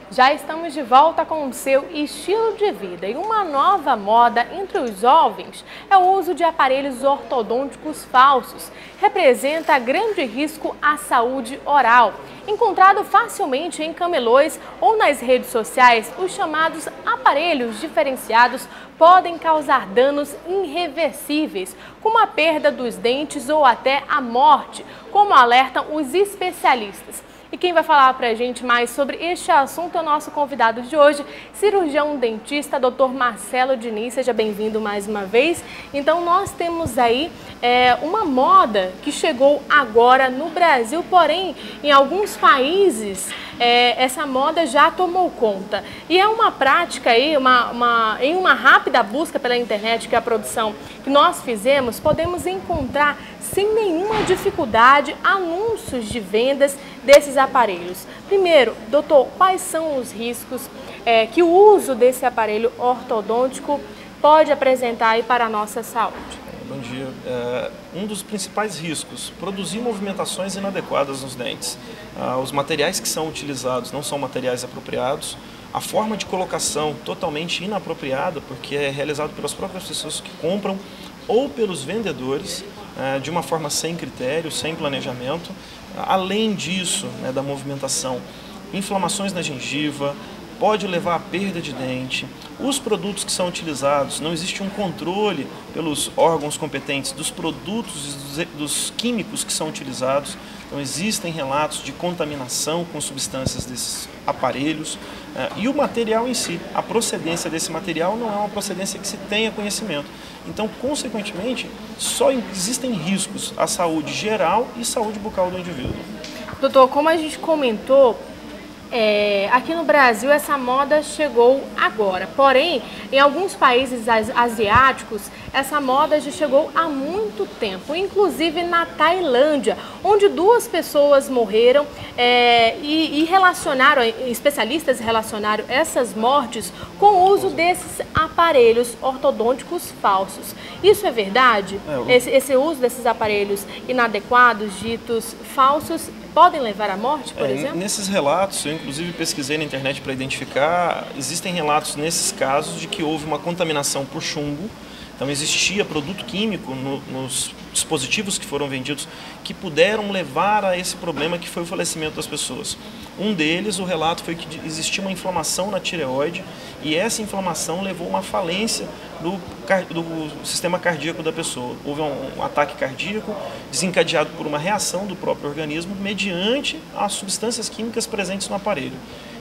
Já estamos de volta com o seu estilo de vida e uma nova moda entre os jovens é o uso de aparelhos ortodônticos falsos. Representa grande risco à saúde oral. Encontrado facilmente em camelôs ou nas redes sociais, os chamados aparelhos diferenciados podem causar danos irreversíveis, como a perda dos dentes ou até a morte, como alertam os especialistas. E quem vai falar para a gente mais sobre este assunto é o nosso convidado de hoje, cirurgião dentista, Dr. Marcelo Diniz. Seja bem-vindo mais uma vez. Então, nós temos aí uma moda que chegou agora no Brasil, porém, em alguns países, essa moda já tomou conta. E é uma prática aí, em uma rápida busca pela internet, que é a produção que nós fizemos, podemos encontrar sem nenhuma dificuldade anúncios de vendas desses aparelhos. Primeiro, doutor, quais são os riscos que o uso desse aparelho ortodôntico pode apresentar aí para a nossa saúde? Bom dia. Um dos principais riscos, produzir movimentações inadequadas nos dentes. Os materiais que são utilizados não são materiais apropriados. A forma de colocação totalmente inapropriada, porque é realizado pelas próprias pessoas que compram ou pelos vendedores, de uma forma sem critério, sem planejamento. Além disso, da movimentação, inflamações na gengiva, pode levar à perda de dente. Os produtos que são utilizados, não existe um controle pelos órgãos competentes dos produtos e dos químicos que são utilizados. Então existem relatos de contaminação com substâncias desses aparelhos. E o material em si, a procedência desse material não é uma procedência que se tenha conhecimento. Então, consequentemente, só existem riscos à saúde geral e saúde bucal do indivíduo. Doutor, como a gente comentou, aqui no Brasil essa moda chegou agora, porém em alguns países asiáticos essa moda já chegou há muito tempo, inclusive na Tailândia, onde 2 pessoas morreram e especialistas relacionaram essas mortes com o uso desses aparelhos ortodônticos falsos. Isso é verdade? Esse uso desses aparelhos inadequados, ditos falsos, podem levar à morte, por exemplo? Nesses relatos, eu inclusive pesquisei na internet para identificar, existem relatos nesses casos de que houve uma contaminação por chumbo. Então existia produto químico nos dispositivos que foram vendidos que puderam levar a esse problema que foi o falecimento das pessoas. Um deles, o relato foi que existia uma inflamação na tireoide e essa inflamação levou a uma falência do sistema cardíaco da pessoa. Houve um ataque cardíaco desencadeado por uma reação do próprio organismo mediante as substâncias químicas presentes no aparelho.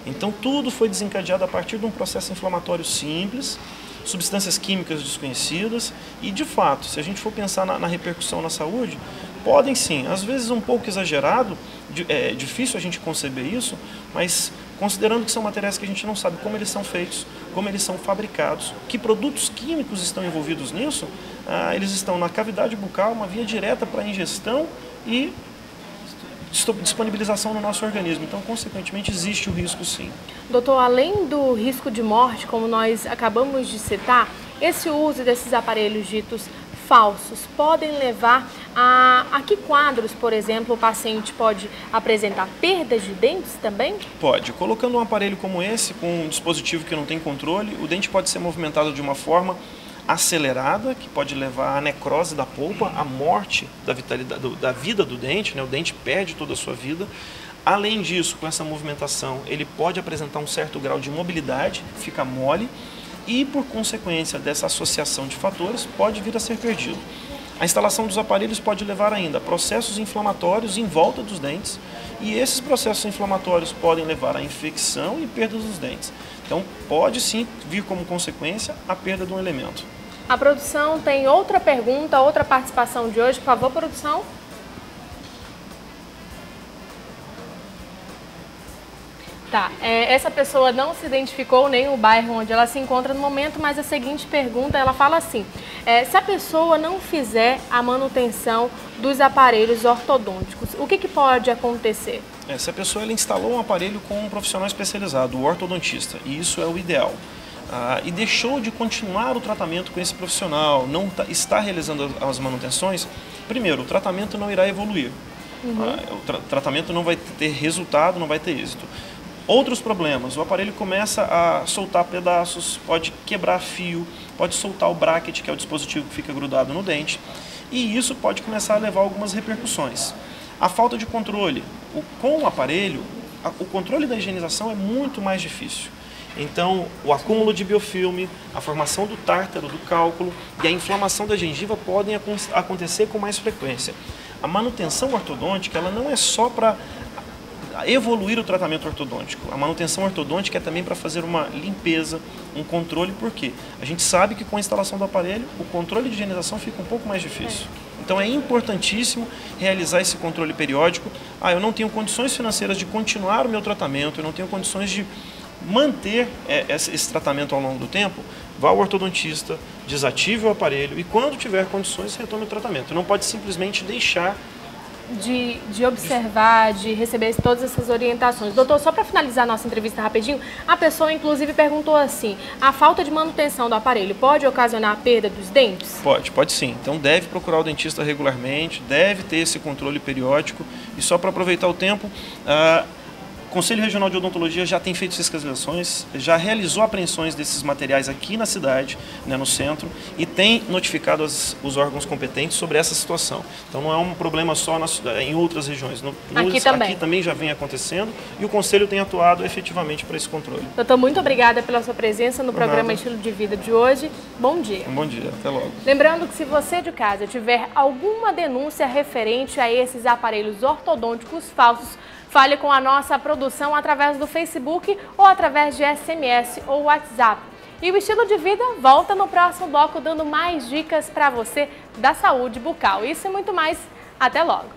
Então tudo foi desencadeado a partir de um processo inflamatório simples, substâncias químicas desconhecidas e, de fato, se a gente for pensar na repercussão na saúde, podem sim, às vezes um pouco exagerado, é difícil a gente conceber isso, mas considerando que são materiais que a gente não sabe como eles são feitos, como eles são fabricados, que produtos químicos estão envolvidos nisso, eles estão na cavidade bucal, uma via direta para a ingestão e disponibilização no nosso organismo. Então, consequentemente, existe o risco sim. Doutor, além do risco de morte, como nós acabamos de citar, esse uso desses aparelhos ditos falsos podem levar a que quadros, por exemplo, o paciente pode apresentar? Perdas de dentes também? Pode. Colocando um aparelho como esse, com um dispositivo que não tem controle, o dente pode ser movimentado de uma forma acelerada, que pode levar à necrose da polpa, à morte da vitalidade, da vida do dente, o dente perde toda a sua vida. Além disso, com essa movimentação, ele pode apresentar um certo grau de mobilidade, fica mole, e por consequência dessa associação de fatores, pode vir a ser perdido. A instalação dos aparelhos pode levar ainda a processos inflamatórios em volta dos dentes, e esses processos inflamatórios podem levar à infecção e perda dos dentes. Então, pode sim vir como consequência a perda de um elemento. A produção tem outra pergunta, outra participação de hoje. Por favor, produção. Tá, essa pessoa não se identificou nem o bairro onde ela se encontra no momento, mas a seguinte pergunta, ela fala assim: se a pessoa não fizer a manutenção dos aparelhos ortodônticos, o que pode acontecer? Se a pessoa instalou um aparelho com um profissional especializado, o ortodontista, e isso é o ideal. e deixou de continuar o tratamento com esse profissional, não está realizando as manutenções, primeiro, o tratamento não irá evoluir. O tratamento não vai ter resultado, não vai ter êxito. Outros problemas, o aparelho começa a soltar pedaços, pode quebrar fio, pode soltar o bracket, que é o dispositivo que fica grudado no dente, e isso pode começar a levar a algumas repercussões. A falta de controle. Com o aparelho, o controle da higienização é muito mais difícil. Então, o acúmulo de biofilme, a formação do tártaro, do cálculo e a inflamação da gengiva podem acontecer com mais frequência. A manutenção ortodôntica, ela não é só para evoluir o tratamento ortodôntico. A manutenção ortodôntica é também para fazer uma limpeza, um controle, porque a gente sabe que com a instalação do aparelho, o controle de higienização fica um pouco mais difícil. Então é importantíssimo realizar esse controle periódico. Eu não tenho condições financeiras de continuar o meu tratamento, eu não tenho condições de manter esse tratamento ao longo do tempo, vá ao ortodontista, desative o aparelho e quando tiver condições, retome o tratamento. Não pode simplesmente deixar de observar, de receber todas essas orientações. Doutor, só para finalizar nossa entrevista rapidinho, a pessoa inclusive perguntou assim, a falta de manutenção do aparelho pode ocasionar a perda dos dentes? Pode sim. Então deve procurar o dentista regularmente, deve ter esse controle periódico e só para aproveitar o tempo, o Conselho Regional de Odontologia já tem feito fiscalizações, já realizou apreensões desses materiais aqui na cidade, no centro, e tem notificado os órgãos competentes sobre essa situação. Então não é um problema só em outras regiões. Aqui também já vem acontecendo e o Conselho tem atuado efetivamente para esse controle. Doutor, muito obrigada pela sua presença no programa Estilo de Vida de hoje. Bom dia. Bom dia, até logo. Lembrando que se você de casa tiver alguma denúncia referente a esses aparelhos ortodônticos falsos, fale com a nossa produção através do Facebook ou através de SMS ou WhatsApp. E o Estilo de Vida volta no próximo bloco dando mais dicas para você da saúde bucal. Isso e muito mais. Até logo!